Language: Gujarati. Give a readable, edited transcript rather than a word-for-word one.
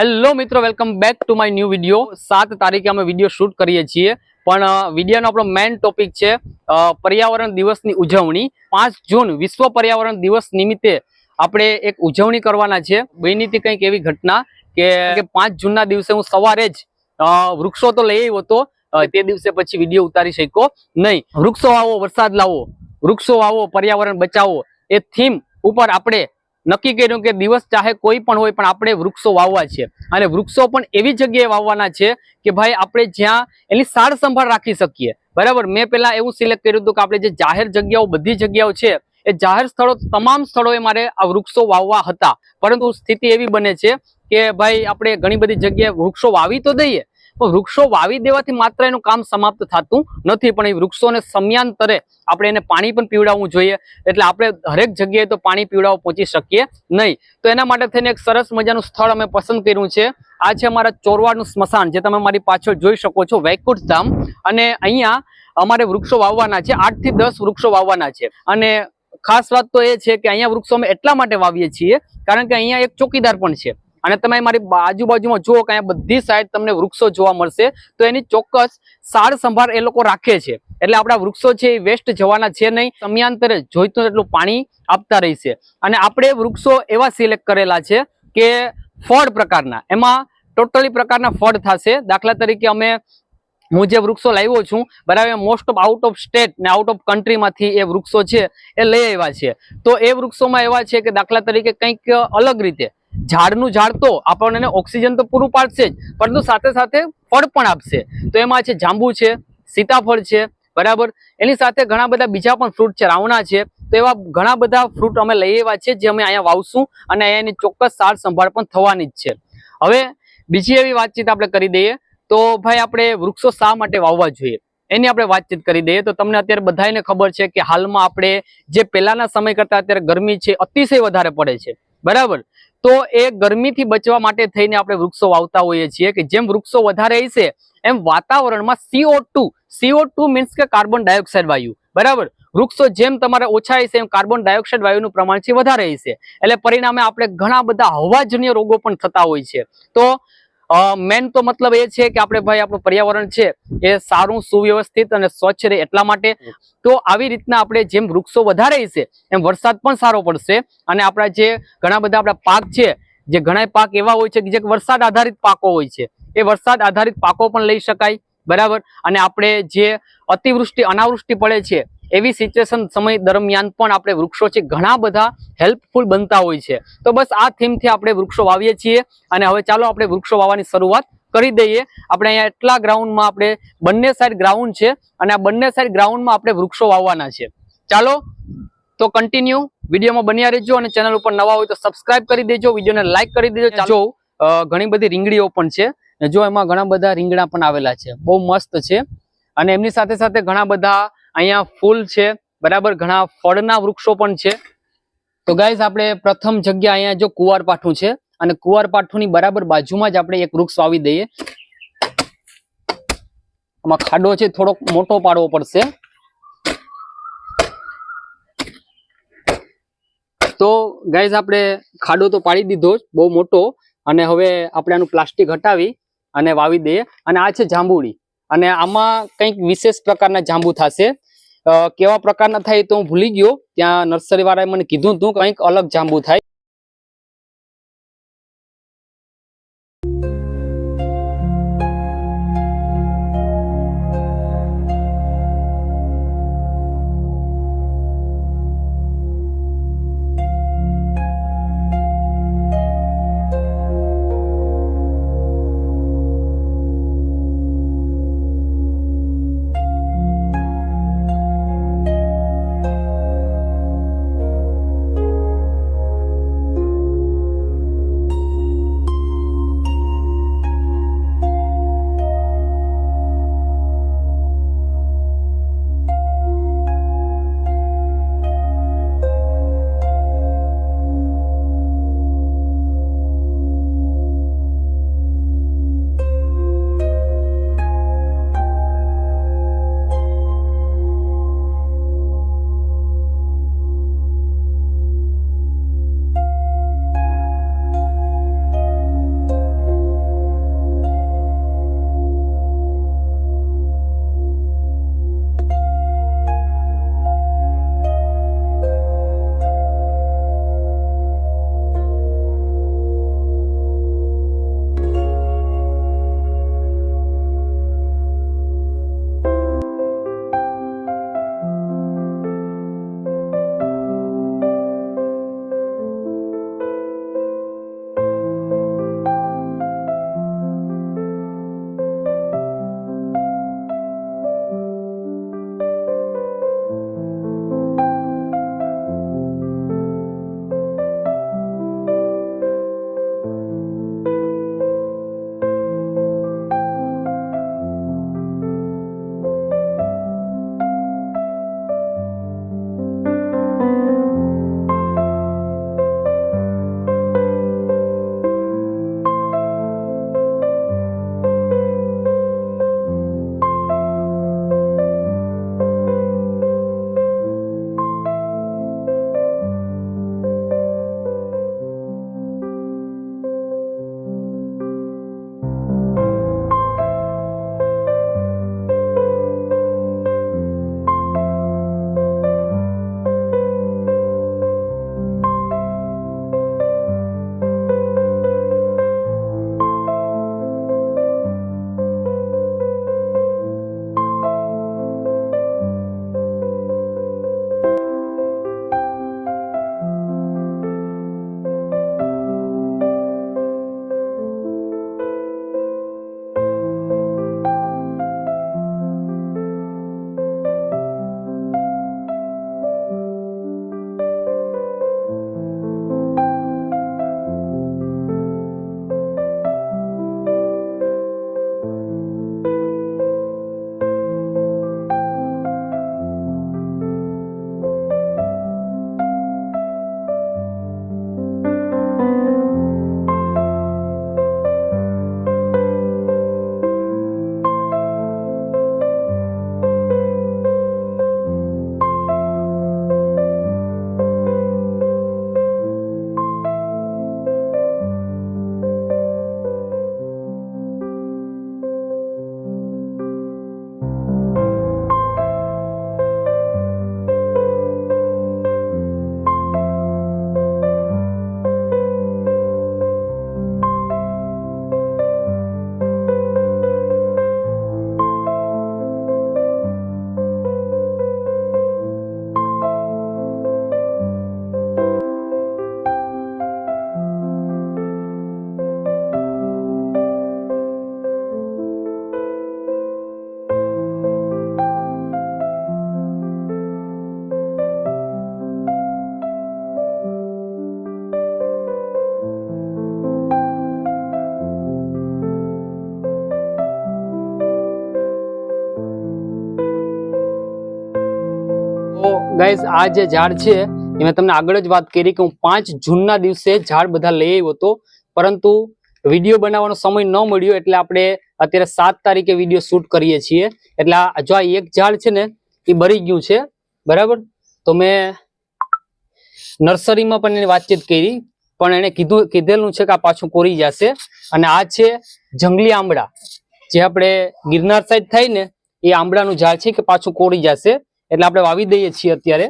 હેલો મિત્રો, welcome back to my new video. 7 તારીખે અમે વિડીયો શૂટ કરીએ છીએ, પણ વિડીયોનો આપણો મેઇન ટોપિક છે પર્યાવરણ દિવસની ઉજવણી। 5 જૂન વિશ્વ પર્યાવરણ દિવસ નિમિત્તે આપણે એક ઉજવણી કરવાના છે। બની હતી કંઈક એવી ઘટના કે 5 જૂનના દિવસે હું સવારે જ વૃક્ષો તો લઈ આવ્યો હતો, તે દિવસે પછી વિડીયો ઉતારી શક્યો નહીં। વૃક્ષો વાવો, વરસાદ લાવો, વૃક્ષો વાવો, પર્યાવરણ બચાવો એ થીમ ઉપર આપણે નક્કી કર્યું કે દિવસ ચાહે કોઈ પણ હોય પણ આપણે વૃક્ષો વાવવા છે। અને વૃક્ષો પણ એવી જગ્યાએ વાવવાના છે કે ભાઈ આપણે જ્યાં એની સાર સંભાળ રાખી શકીએ, બરાબર। મેં પહેલા એવું સિલેક્ટ કર્યું હતું કે આપણે જે જાહેર જગ્યાઓ, બધી જગ્યાઓ છે એ જાહેર સ્થળો, તમામ સ્થળોએ મારે આ વૃક્ષો વાવવા હતા, પરંતુ સ્થિતિ એવી બને છે કે ભાઈ આપણે ઘણી બધી જગ્યાએ વૃક્ષો વાવી તો દઈએ, પણ વૃક્ષો વાવી દેવાથી માત્ર એનું કામ સમાપ્ત થતું નથી, પણ એ વૃક્ષોને સમયાંતરે આપણે એને પાણી પણ પીવડાવવું જોઈએ। એટલે આપણે હરેક જગ્યાએ તો પાણી પીવડાવવા પહોંચી શકીએ નહીં। તો એના માટે થઈને એક સરસ મજાનું સ્થળ અમે પસંદ કર્યું છે। આ છે અમારા ચોરવાડનું સ્મશાન, જે તમે મારી પાછળ જોઈ શકો છો, વૈકુંઠ ધામ। અને અહીંયા અમારે વૃક્ષો વાવવાના છે, 8 થી 10 વૃક્ષો વાવવાના છે। અને ખાસ વાત તો એ છે કે અહીંયા વૃક્ષો અમે એટલા માટે વાવીએ છીએ કારણ કે અહીંયા એક ચોકીદાર પણ છે। અને તમે મારી આજુબાજુમાં જુઓ કે અહીંયા બધી સાઈડ તમને વૃક્ષો જોવા મળશે, તો એની ચોક્કસ સાર સંભાળ એ લોકો રાખે છે। એટલે આપણા વૃક્ષો છે એ વેસ્ટ જવાના છે નહીં, સમયાંતરે જોઈતું એટલું પાણી આપતા રહેશે। અને આપણે વૃક્ષો એવા સિલેક્ટ કરેલા છે કે ફળ પ્રકારના, એમાં ટોટલી પ્રકારના ફળ થશે। દાખલા તરીકે હું જે વૃક્ષો લાવ્યો છું, બરાબર, most of out of state ને આઉટ ઓફ કન્ટ્રીમાંથી એ વૃક્ષો છે એ લઈ આવ્યા છે। તો એ વૃક્ષોમાં એવા છે કે દાખલા તરીકે કંઈક અલગ રીતે ઝાડનું ઝાડ તો આપણને ઓક્સિજન તો પૂરું પાડશે જ, પરંતુ સાથે સાથે ફળ પણ આપશે। તો એમાં છે જાંબુ છે, સીતાફળ છે, બરાબર। એની સાથે ઘણા બધા બીજા પણ ફ્રૂટ છે, રાવણા છે। તો એવા ઘણા બધા ફ્રૂટ અમે લઈ આવ્યા છે જે અમે અહીંયા વાવશું, અને એની ચોક્કસ સાર સંભાળ પણ થવાની જ છે। હવે બીજી એવી વાતચીત આપણે કરી દઈએ તો ભાઈ આપણે વૃક્ષો શા માટે વાવવા જોઈએ એની આપણે વાતચીત કરી દઈએ। તો તમને અત્યારે બધાને ખબર છે કે હાલમાં આપણે જે પહેલાના સમય કરતા અત્યારે ગરમી છે અતિશય વધારે પડે છે, બરાબર। તો એ ગરમીથી બચવા માટે થઈને આપણે વૃક્ષો વાવતા હોઈએ છીએ કે જેમ વૃક્ષો વધારે હશે એમ વાતાવરણમાં CO2 મીન્સ કે કાર્બન ડાયોક્સાઇડ વાયુ, બરાબર। વૃક્ષો જેમ તમારે ઓછા હશે એમ કાર્બન ડાયોક્સાઇડ વાયુનું પ્રમાણ છે વધારે હશે, એટલે પરિણામે આપણે ઘણા બધા હવાજન્ય રોગો પણ થતા હોય છે। તો મેન તો મતલબ એ છે કે આપણે ભાઈ આપણું પર્યાવરણ છે એ સારું, સુવ્યવસ્થિત અને સ્વચ્છ રહે એટલા માટે। તો આવી રીતના આપણે જેમ વૃક્ષો વધારે હશે એમ વરસાદ પણ સારો પડશે, અને આપણા જે ઘણા બધા આપણા પાક છે, જે ઘણા પાક એવા હોય છે કે જે વરસાદ આધારિત પાકો હોય છે, એ વરસાદ આધારિત પાકો પણ લઈ શકાય, બરાબર। અને આપણે જે અતિવૃષ્ટિ અનાવૃષ્ટિ પડે છે એવી સિચ્યુએશન સમય દરમિયાન પણ આપણે વૃક્ષો છે ઘણા બધા હેલ્પફુલ બનતા હોય છે। તો બસ આ થીમથી આપણે વૃક્ષો વાવીએ છીએ, અને હવે ચાલો આપણે વૃક્ષો વાવવાની શરૂઆત કરી દઈએ। આપણે અહીંયા એટલા ગ્રાઉન્ડમાં આપણે બંને સાઈડ ગ્રાઉન્ડ છે, અને આ બંને સાઈડ ગ્રાઉન્ડમાં આપણે વૃક્ષો વાવવાના છે। ચાલો તો કન્ટિન્યુ વિડીયોમાં બન્યા રહેજો, અને ચેનલ ઉપર નવા હોય તો સબસ્ક્રાઇબ કરી દેજો, વિડીયોને લાઈક કરી દેજો। ચાલો ઘણી બધી રીંગણીઓ પણ છે, જો એમાં ઘણા બધા રીંગણા પણ આવેલા છે, બહુ મસ્ત છે। અને એમની સાથે સાથે ઘણા બધા અહીંયા ફૂલ છે, બરાબર, ઘણા ફળના વૃક્ષો પણ છે। તો ગાઈઝ આપણે પ્રથમ જગ્યા અહીંયા જો કુંવારપાઠું છે, અને કુંવારપાઠુંની બરાબર બાજુમાં જ આપણે એક વૃક્ષ વાવી દઈએ। આમાં ખાડો છે થોડોક મોટો પાડવો પડશે। તો ગાઈઝ આપણે ખાડો તો પાડી દીધો જ બહુ મોટો, અને હવે આપણે આનું પ્લાસ્ટિક હટાવી અને વાવી દઈએ। અને આ છે જાંબુડી, અને આમાં કંઈક વિશેષ પ્રકારના જાંબુ થશે। કેવા પ્રકારના થાય તો હું ભૂલી ગયો, ત્યાં નર્સરી વાળાએ મને કીધું હતું કંઈક અલગ જાંબુ થાય। તો ગાઈઝ આ જે ઝાડ છે એ મેં તમને આગળ જ વાત કરી કે હું 5 જૂનના દિવસે ઝાડ બધા લઈ આવ્યો હતો, પરંતુ વિડીયો બનાવવાનો સમય ન મળ્યો એટલે આપણે અત્યારે 7 તારીખે વિડીયો શૂટ કરીએ છીએ. એટલે જો આ એક ઝાડ છે ને એ બળી ગયું છે, બરાબર. તો મેં નર્સરીમાં પણ એની વાતચીત કરી, પણ એને કીધેલું છે કે આ પાછું કોરી જશે. અને આ છે જંગલી આંબળા, જે આપણે ગિરનાર સાઈડ થાય ને એ આંબળાનું ઝાડ છે કે પાછું કોરી જશે, એટલે આપણે વાવી દઈએ છીએ અત્યારે.